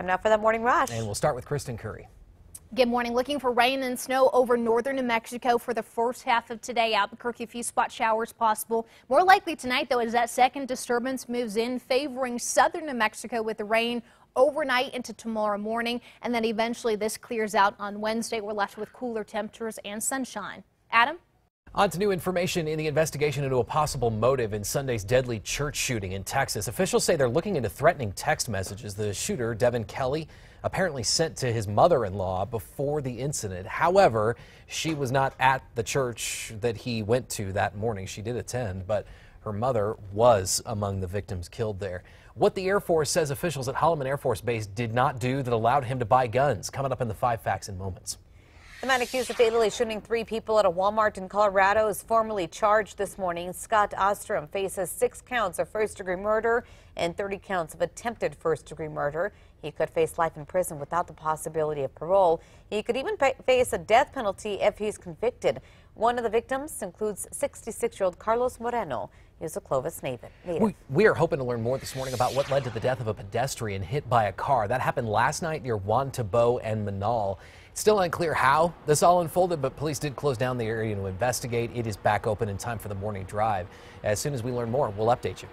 Time now for the morning rush. And we'll start with Kristen Curry. Good morning. Looking for rain and snow over northern New Mexico for the first half of today. Albuquerque, a few spot showers possible. More likely tonight, though, as that second disturbance moves in, favoring southern New Mexico with the rain overnight into tomorrow morning. And then eventually this clears out on Wednesday. We're left with cooler temperatures and sunshine. Adam? On to new information in the investigation into a possible motive in Sunday's deadly church shooting in Texas. Officials say they're looking into threatening text messages the shooter, Devin Kelly, apparently sent to his mother-in-law before the incident. However, she was not at the church that he went to that morning. She did attend, but her mother was among the victims killed there. What the Air Force says officials at Holloman Air Force Base did not do that allowed him to buy guns. Coming up in the 5 Facts in moments. The man accused of fatally shooting 3 people at a Walmart in Colorado is formally charged this morning. Scott Ostrom faces 6 counts of first-degree murder and 30 counts of attempted first-degree murder. He could face life in prison without the possibility of parole. He could even face a death penalty if he's convicted. One of the victims includes 66-year-old Carlos Moreno. He is a Clovis native. We are hoping to learn more this morning about what led to the death of a pedestrian hit by a car. That happened last night near Juan Tabo and Manal. Still unclear how this all unfolded, but police did close down the area to investigate. It is back open in time for the morning drive. As soon as we learn more, we'll update you.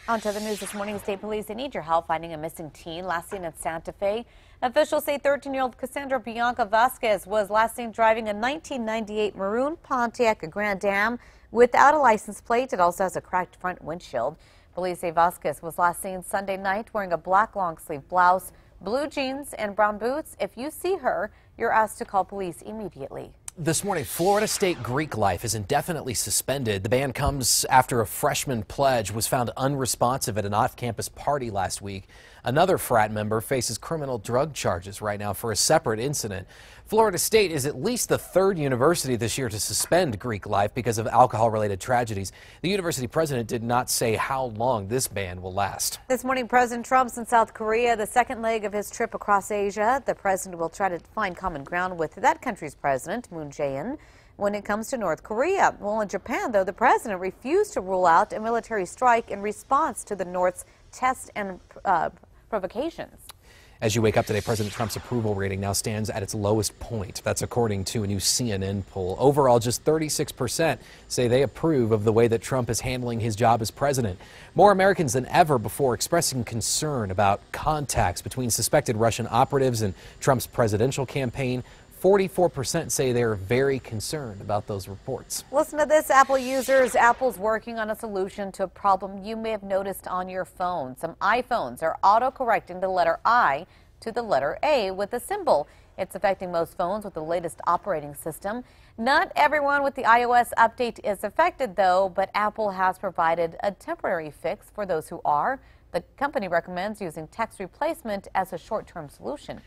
On to the news this morning. State police, they need your help finding a missing teen last seen at Santa Fe. Officials say 13-year-old Cassandra Bianca Vasquez was last seen driving a 1998 maroon Pontiac Grand Am without a license plate. It also has a cracked front windshield. Police say Vasquez was last seen Sunday night wearing a black long-sleeve blouse, blue jeans, and brown boots. If you see her, you're asked to call police immediately. This morning, Florida State Greek life is indefinitely suspended. The ban comes after a freshman pledge was found unresponsive at an off-campus party last week. Another frat member faces criminal drug charges right now for a separate incident. Florida State is at least the 3rd university this year to suspend Greek life because of alcohol-related tragedies. The university president did not say how long this ban will last. This morning, President Trump's in South Korea, the second leg of his trip across Asia. The president will try to find common ground with that country's president, Moon Jae-in, when it comes to North Korea. Well, in Japan, though, the president refused to rule out a military strike in response to the North's tests and provocations. As you wake up today, President Trump's approval rating now stands at its lowest point. That's according to a new CNN poll. Overall, just 36% say they approve of the way that Trump is handling his job as president. More Americans than ever before expressing concern about contacts between suspected Russian operatives and Trump's presidential campaign. 44% say they're very concerned about those reports. Listen to this, Apple users. Apple's working on a solution to a problem you may have noticed on your phone. Some iPhones are auto-correcting the letter I to the letter A with a symbol. It's affecting most phones with the latest operating system. Not everyone with the iOS update is affected, though, but Apple has provided a temporary fix for those who are. The company recommends using text replacement as a short-term solution.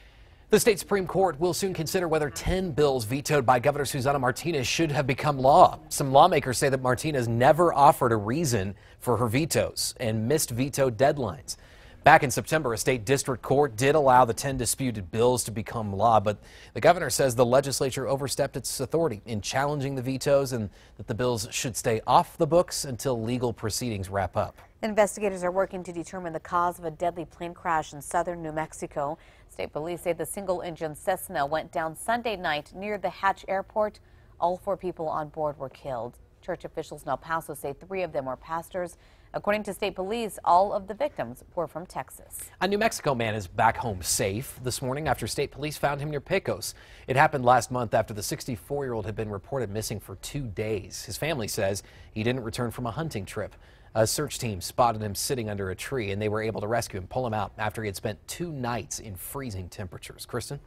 The state Supreme Court will soon consider whether 10 bills vetoed by Governor Susana Martinez should have become law. Some lawmakers say that Martinez never offered a reason for her vetoes and missed veto deadlines. Back in September, a state district court did allow the 10 disputed bills to become law, but the governor says the legislature overstepped its authority in challenging the vetoes and that the bills should stay off the books until legal proceedings wrap up. Investigators are working to determine the cause of a deadly plane crash in southern New Mexico. State police say the single-engine Cessna went down Sunday night near the Hatch Airport. All 4 people on board were killed. Church officials in El Paso say 3 of them were pastors. According to state police, all of the victims were from Texas. A New Mexico man is back home safe this morning after state police found him near Pecos. It happened last month after the 64-year-old had been reported missing for 2 days. His family says he didn't return from a hunting trip. A search team spotted him sitting under a tree, and they were able to rescue him, pull him out after he had spent 2 nights in freezing temperatures. Kristen?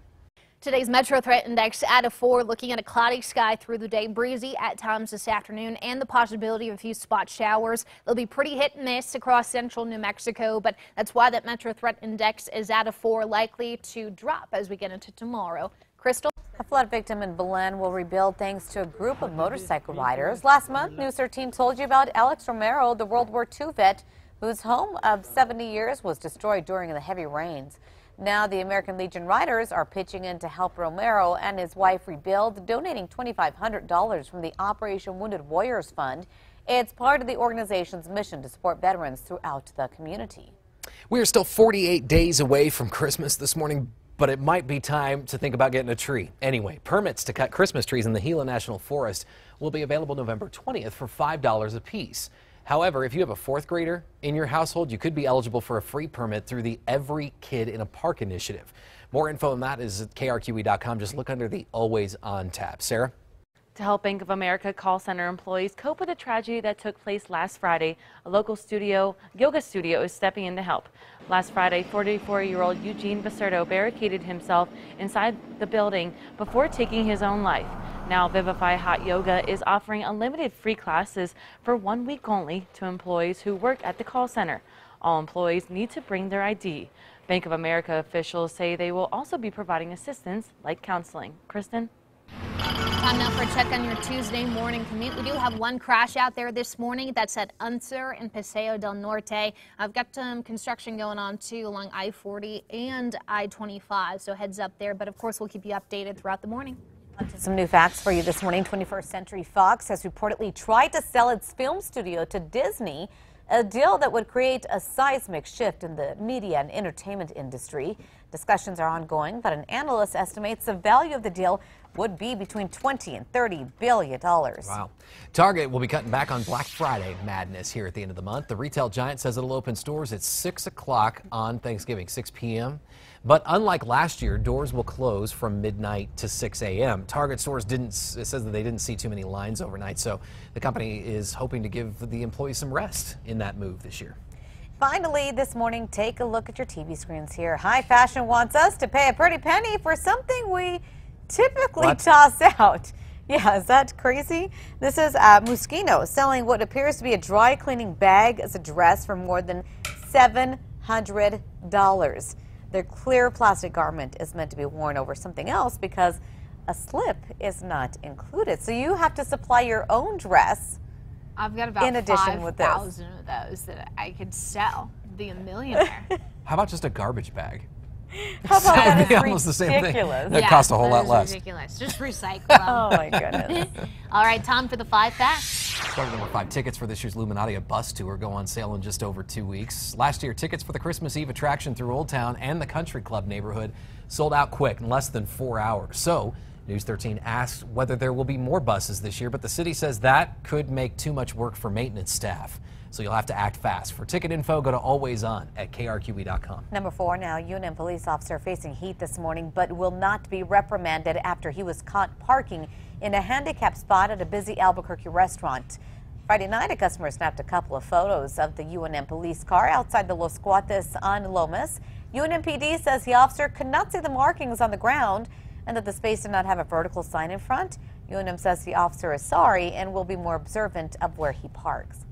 Today's Metro Threat Index at a 4, looking at a cloudy sky through the day, breezy at times this afternoon, and the possibility of a few spot showers. They'll be pretty hit and miss across central New Mexico, but that's why that Metro Threat Index is at a 4, likely to drop as we get into tomorrow. Crystal? A flood victim in Belen will rebuild thanks to a group of motorcycle riders. Last month, News 13 told you about Alex Romero, the World War II vet, whose home of 70 years was destroyed during the heavy rains. Now the American Legion Riders are pitching in to help Romero and his wife rebuild, donating $2,500 from the Operation Wounded Warriors Fund. It's part of the organization's mission to support veterans throughout the community. We are still 48 days away from Christmas this morning, but it might be time to think about getting a tree. Anyway, permits to cut Christmas trees in the Gila National Forest will be available November 20th for $5 a piece. However, if you have a fourth grader in your household, you could be eligible for a free permit through the Every Kid in a Park initiative. More info on that is at KRQE.com. Just look under the Always On tab. Sarah? To help Bank of America call center employees cope with the tragedy that took place last Friday, a local yoga studio is stepping in to help. Last Friday, 44-year-old Eugene Bacerdo barricaded himself inside the building before taking his own life. Now, Vivify Hot Yoga is offering unlimited free classes for 1 week only to employees who work at the call center. All employees need to bring their ID. Bank of America officials say they will also be providing assistance like counseling. Kristen? Time now for a check on your Tuesday morning commute. We do have one crash out there this morning. That's at Unser and Paseo del Norte. I've got some construction going on too along I-40 and I-25, so heads up there. But of course, we'll keep you updated throughout the morning. Some new facts for you this morning. 21st Century Fox has reportedly tried to sell its film studio to Disney, a deal that would create a seismic shift in the media and entertainment industry. Discussions are ongoing, but an analyst estimates the value of the deal would be between $20 and $30 billion. Wow. Target will be cutting back on Black Friday madness here at the end of the month. The retail giant says it'll open stores at 6 o'clock on Thanksgiving, 6 p.m. But unlike last year, doors will close from midnight to 6 a.m. Target stores it says that they didn't see too many lines overnight, so the company is hoping to give the employees some rest in that move this year. Finally, this morning, take a look at your TV screens here. High fashion wants us to pay a pretty penny for something we typically toss out. Yeah, is that crazy? This is Moschino selling what appears to be a dry cleaning bag as a dress for more than $700. Their clear plastic garment is meant to be worn over something else because a slip is not included. So you have to supply your own dress. I've got about 5,000 of those that I could sell. Be a millionaire. How about just a garbage bag? How about that? It's almost the same thing. ridiculous. It costs a whole lot less. Ridiculous. Just recycle them. Oh my goodness. All right, time for the 5 facts. Starting number 5, tickets for this year's Illuminati bus tour go on sale in just over 2 weeks. Last year, tickets for the Christmas Eve attraction through Old Town and the Country Club neighborhood sold out quick in less than 4 hours. So News 13 asked whether there will be more buses this year, but the city says that could make too much work for maintenance staff. So you'll have to act fast. For ticket info, go to Always On at KRQE.com. Number 4 now, UNM police officer facing heat this morning, but will not be reprimanded after he was caught parking in a handicapped spot at a busy Albuquerque restaurant. Friday night, a customer snapped a couple of photos of the UNM police car outside the Los Cuates on Lomas. UNM PD says the officer could not see the markings on the ground and that the space did not have a vertical sign in front. UNM says the officer is sorry and will be more observant of where he parks.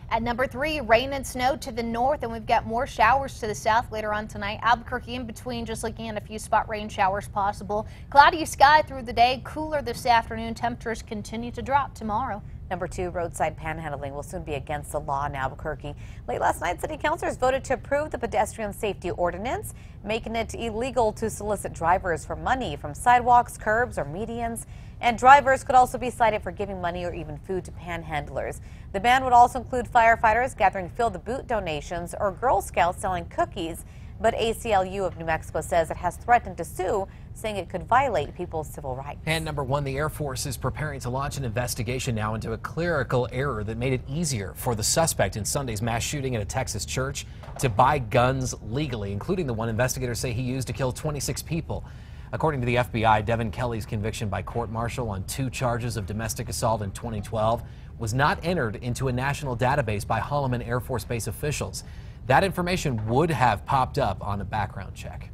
At number 3, rain and snow to the north, and we've got more showers to the south later on tonight. Albuquerque in between, just looking at a few spot rain showers possible. Cloudy sky through the day, cooler this afternoon. Temperatures continue to drop tomorrow. Number 2, roadside panhandling will soon be against the law in Albuquerque. Late last night, city councilors voted to approve the pedestrian safety ordinance, making it illegal to solicit drivers for money from sidewalks, curbs, or medians. And drivers could also be cited for giving money or even food to panhandlers. The ban would also include firefighters gathering fill-the-boot donations or Girl Scouts selling cookies. But ACLU of New Mexico says it has threatened to sue, saying it could violate people's civil rights. And number 1, the Air Force is preparing to launch an investigation now into a clerical error that made it easier for the suspect in Sunday's mass shooting at a Texas church to buy guns legally, including the one investigators say he used to kill 26 people. According to the FBI, Devin Kelly's conviction by court-martial on 2 charges of domestic assault in 2012 was not entered into a national database by Holloman Air Force Base officials. That information would have popped up on a background check.